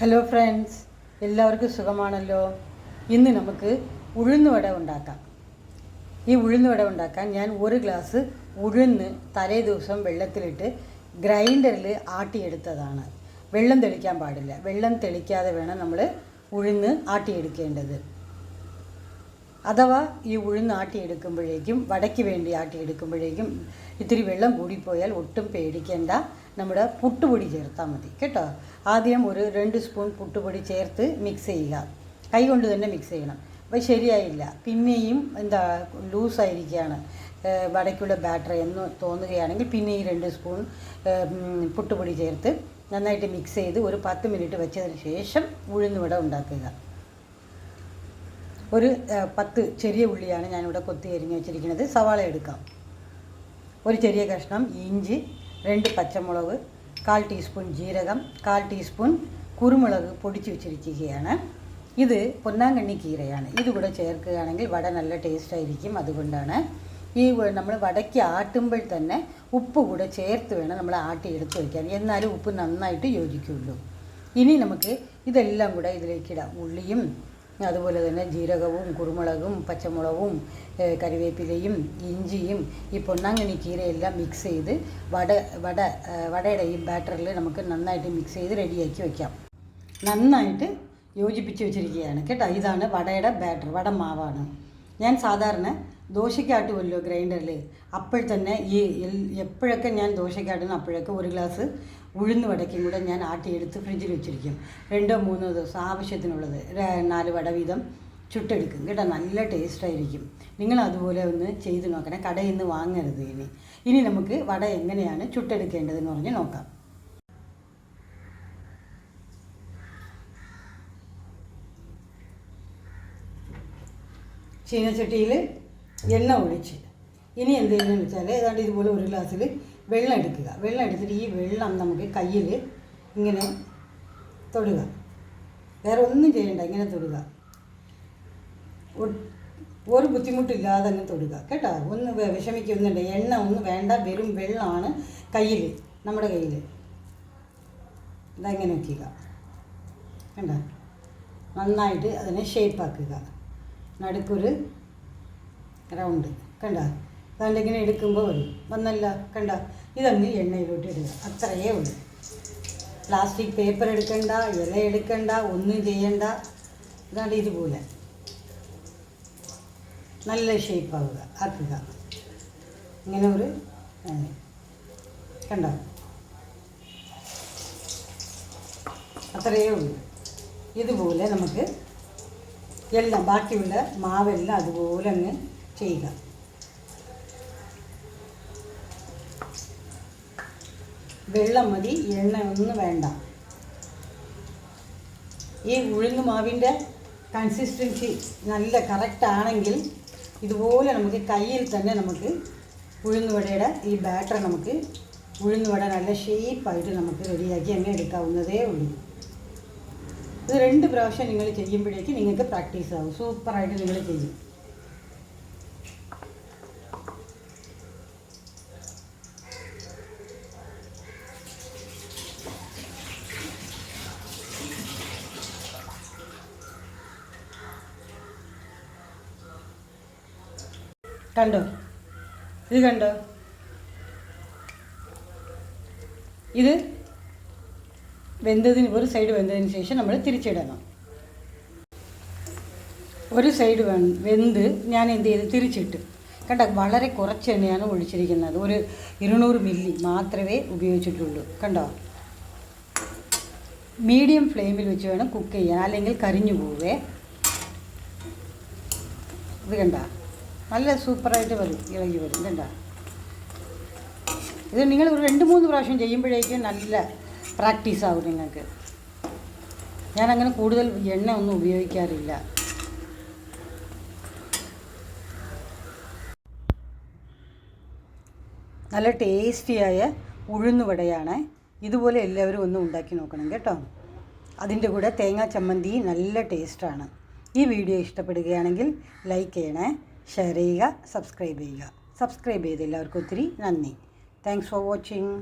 Hello friends, എല്ലാവർക്കും സുഖമാണല്ലോ. ഇന്ന് നമുക്ക് ഉഴുന്നുവട ഉണ്ടാക്കാം. ഈ ഉഴുന്നുവട ഉണ്ടാക്കാൻ ഞാൻ ഒരു ഗ്ലാസ് ഉഴുന്ന് തലേ ദിവസം വെള്ളത്തിലിട്ട് ഗ്രൈൻഡറിൽ ആട്ടിയെടുത്തതാണ്. വെള്ളം തെളിക്കാൻ പാടില്ല. വെള്ളം തെളിക്കാതെ വേണം നമ്മൾ ഉഴുന്ന് ആട്ടിയെടുക്കേണ്ടത്. അഥവാ ഈ ഉഴുന്ന് ആട്ടിയെടുക്കുമ്പോഴേക്കും, വടയ്ക്ക് വേണ്ടി ആട്ടിയെടുക്കുമ്പോഴേക്കും ഇത്തിരി വെള്ളം കൂടിപ്പോയാൽ ഒട്ടും പേടിക്കേണ്ട. നമ്മുടെ പുട്ടുപൊടി ചേർത്താൽ മതി കേട്ടോ. ആദ്യം ഒരു 2 സ്പൂൺ പുട്ടുപൊടി ചേർത്ത് മിക്സ് ചെയ്യുക. കൈ കൊണ്ട് തന്നെ മിക്സ് ചെയ്യണം. അപ്പോൾ ശരിയായില്ല, പിന്നെയും ലൂസായിരിക്കുകയാണ് വടയ്ക്കുള്ള ബാറ്റർ എന്ന് തോന്നുകയാണെങ്കിൽ പിന്നെയും 2 സ്പൂൺ പുട്ടുപൊടി ചേർത്ത് നന്നായിട്ട് മിക്സ് ചെയ്ത് ഒരു 10 മിനിറ്റ് വെച്ചതിന് ശേഷം ഉഴുന്നുവട ഉണ്ടാക്കുക. ഒരു 10 ചെറിയ ഉള്ളിയാണ് ഞാനിവിടെ കൊത്തി അരിഞ്ഞ് വെച്ചിരിക്കുന്നത്. സവാള എടുക്കാം. ഒരു ചെറിയ കഷ്ണം ഇഞ്ചി, 2 പച്ചമുളക്, 1/4 ടീസ്പൂൺ ജീരകം, 1/4 ടീസ്പൂൺ കുരുമുളക് പൊടിച്ച് വെച്ചിരിക്കുകയാണ്. ഇത് പൊന്നാങ്കണ്ണി കീരയാണ്. ഇതുകൂടെ ചേർക്കുകയാണെങ്കിൽ വട നല്ല ടേസ്റ്റായിരിക്കും. അതുകൊണ്ടാണ് ഈ നമ്മൾ വടയ്ക്ക് ആട്ടുമ്പോൾ തന്നെ ഉപ്പ് കൂടെ ചേർത്ത് വേണം നമ്മൾ ആട്ടി എടുത്ത് വയ്ക്കാൻ. എന്നാലും ഉപ്പ് നന്നായിട്ട് യോജിക്കുള്ളൂ. ഇനി നമുക്ക് ഇതെല്ലാം കൂടെ ഇതിലേക്കിടാം. ഉള്ളിയും അതുപോലെ തന്നെ ജീരകവും കുരുമുളകും പച്ചമുളകും കറിവേപ്പിലയും ഇഞ്ചിയും ഈ പൊന്നാങ്കണ്ണി കീരയെല്ലാം മിക്സ് ചെയ്ത് വടയുടെ ഈ ബാറ്ററിൽ നമുക്ക് നന്നായിട്ട് മിക്സ് ചെയ്ത് റെഡിയാക്കി വയ്ക്കാം. നന്നായിട്ട് യോജിപ്പിച്ച് വെച്ചിരിക്കുകയാണ് കേട്ടോ. ഇതാണ് വടയുടെ ബാറ്റർ, വട മാവാണ്. ഞാൻ സാധാരണ ദോശയ്ക്കാട്ടുമല്ലോ ഗ്രൈൻഡറിൽ, അപ്പോൾ തന്നെ എപ്പോഴൊക്കെ ഞാൻ ദോശയ്ക്കാട്ടുന്നു അപ്പോഴൊക്കെ ഒരു ഗ്ലാസ് ഉഴുന്ന് വടയ്ക്കും കൂടെ ഞാൻ ആട്ടിയെടുത്ത് ഫ്രിഡ്ജിൽ വെച്ചിരിക്കും. 2-3 ദിവസം ആവശ്യത്തിനുള്ളത് 4 വട വീതം ചുട്ടെടുക്കും കേട്ടോ. നല്ല ടേസ്റ്റായിരിക്കും. നിങ്ങൾ അതുപോലെ ഒന്ന് ചെയ്ത് നോക്കണം. കടയിൽ നിന്ന് വാങ്ങരുത്. ഇനി നമുക്ക് വട എങ്ങനെയാണ് ചുട്ടെടുക്കേണ്ടതെന്ന് പറഞ്ഞ് നോക്കാം. ചീനച്ചട്ടിയിൽ എണ്ണ ഒഴിച്ച് ഇനി എന്ത് ചെയ്യുന്നതെന്ന് വെച്ചാൽ ഏതാണ്ട് ഇതുപോലെ ഒരു ഗ്ലാസ്സിൽ വെള്ളം എടുക്കുക. വെള്ളം എടുത്തിട്ട് ഈ വെള്ളം നമുക്ക് കയ്യിൽ ഇങ്ങനെ തൊടുക. വേറെ ഒന്നും ചെയ്യണ്ട, ഇങ്ങനെ തൊടുക. ഒരു ബുദ്ധിമുട്ടില്ലാതെ അങ്ങ് തൊടുക കേട്ടോ. ഒന്ന് വിഷമിക്കൊന്നുണ്ട്. എണ്ണ ഒന്നും വേണ്ട, വെറും വെള്ളമാണ് കയ്യിൽ, നമ്മുടെ കയ്യിൽ. ഇതങ്ങനെ വയ്ക്കുക കണ്ട. നന്നായിട്ട് അതിനെ ഷേപ്പാക്കുക. നടുക്കൊരു റൗണ്ട് കണ്ട. അതുകൊണ്ട് ഇങ്ങനെ എടുക്കുമ്പോൾ വന്നല്ല കണ്ട. ഇതങ്ങ് എണ്ണയിലോട്ട് ഇടുക. അത്രയേ ഉള്ളൂ. പ്ലാസ്റ്റിക് പേപ്പർ എടുക്കണ്ട, ഇല എടുക്കണ്ട, ഒന്നും ചെയ്യണ്ട. ഇതാണ്ട് ഇതുപോലെ നല്ല ഷേപ്പാവുക ആക്കുക. ഇങ്ങനെ ഒരു കണ്ടോ, അത്രയേ ഉള്ളൂ. ഇതുപോലെ നമുക്ക് എല്ലാം ബാക്കിയുള്ള മാവെല്ലാം അതുപോലെ അങ്ങ് ചെയ്യുക. വെള്ളം മതി, എണ്ണ ഒന്നും വേണ്ട. ഈ ഉഴുന്ന് മാവിൻ്റെ കൺസിസ്റ്റൻസി നല്ല കറക്റ്റാണെങ്കിൽ ഇതുപോലെ നമുക്ക് കയ്യിൽ തന്നെ നമുക്ക് ഉഴുന്നുവടയുടെ ഈ ബാറ്റർ നമുക്ക് ഉഴുന്നുവട നല്ല ഷേപ്പായിട്ട് നമുക്ക് റെഡിയാക്കി അങ്ങ് എടുക്കാവുന്നതേ ഉള്ളൂ. ഇത് 2 പ്രാവശ്യം നിങ്ങൾ ചെയ്യുമ്പോഴേക്കും നിങ്ങൾക്ക് പ്രാക്ടീസ് ആവും. സൂപ്പറായിട്ട് നിങ്ങൾ ചെയ്യും. കണ്ടോ, ഇത് കണ്ടോ. ഇത് ഒരു സൈഡ് വെന്തതിന് ശേഷം നമ്മൾ തിരിച്ചിടണം. ഒരു സൈഡ് വെന്ത് ഞാൻ എന്ത് ചെയ്ത് തിരിച്ചിട്ട് കണ്ട. വളരെ കുറച്ച് എണ്ണയാണ് ഒഴിച്ചിരിക്കുന്നത്. ഒരു 200 മില്ലി മാത്രമേ ഉപയോഗിച്ചിട്ടുള്ളൂ കണ്ടോ. മീഡിയം ഫ്ലെയിമിൽ വെച്ച് വേണം കുക്ക് ചെയ്യാൻ, അല്ലെങ്കിൽ കരിഞ്ഞു പോവേ. ഇത് കണ്ട, നല്ല സൂപ്പറായിട്ട് വരും, ഇളകി വരും കണ്ട. ഇത് നിങ്ങൾ ഒരു 2-3 പ്രാവശ്യം ചെയ്യുമ്പോഴേക്കും നല്ല പ്രാക്ടീസ് ആവും നിങ്ങൾക്ക്. ഞാനങ്ങനെ കൂടുതൽ എണ്ണ ഒന്നും ഉപയോഗിക്കാറില്ല. നല്ല ടേസ്റ്റിയായ ഉഴുന്നുവടയാണ്. ഇതുപോലെ എല്ലാവരും ഒന്ന് ഉണ്ടാക്കി നോക്കണം കേട്ടോ. അതിൻ്റെ കൂടെ തേങ്ങാ ചമ്മന്തി നല്ല ടേസ്റ്റാണ്. ഈ വീഡിയോ ഇഷ്ടപ്പെടുകയാണെങ്കിൽ ലൈക്ക് ചെയ്യണേ, ഷെയർ ചെയ്യുക, സബ്സ്ക്രൈബ് ചെയ്യുക. സബ്സ്ക്രൈബ് ചെയ്ത് എല്ലാവർക്കും ഒത്തിരി നന്ദി. Thanks for watching.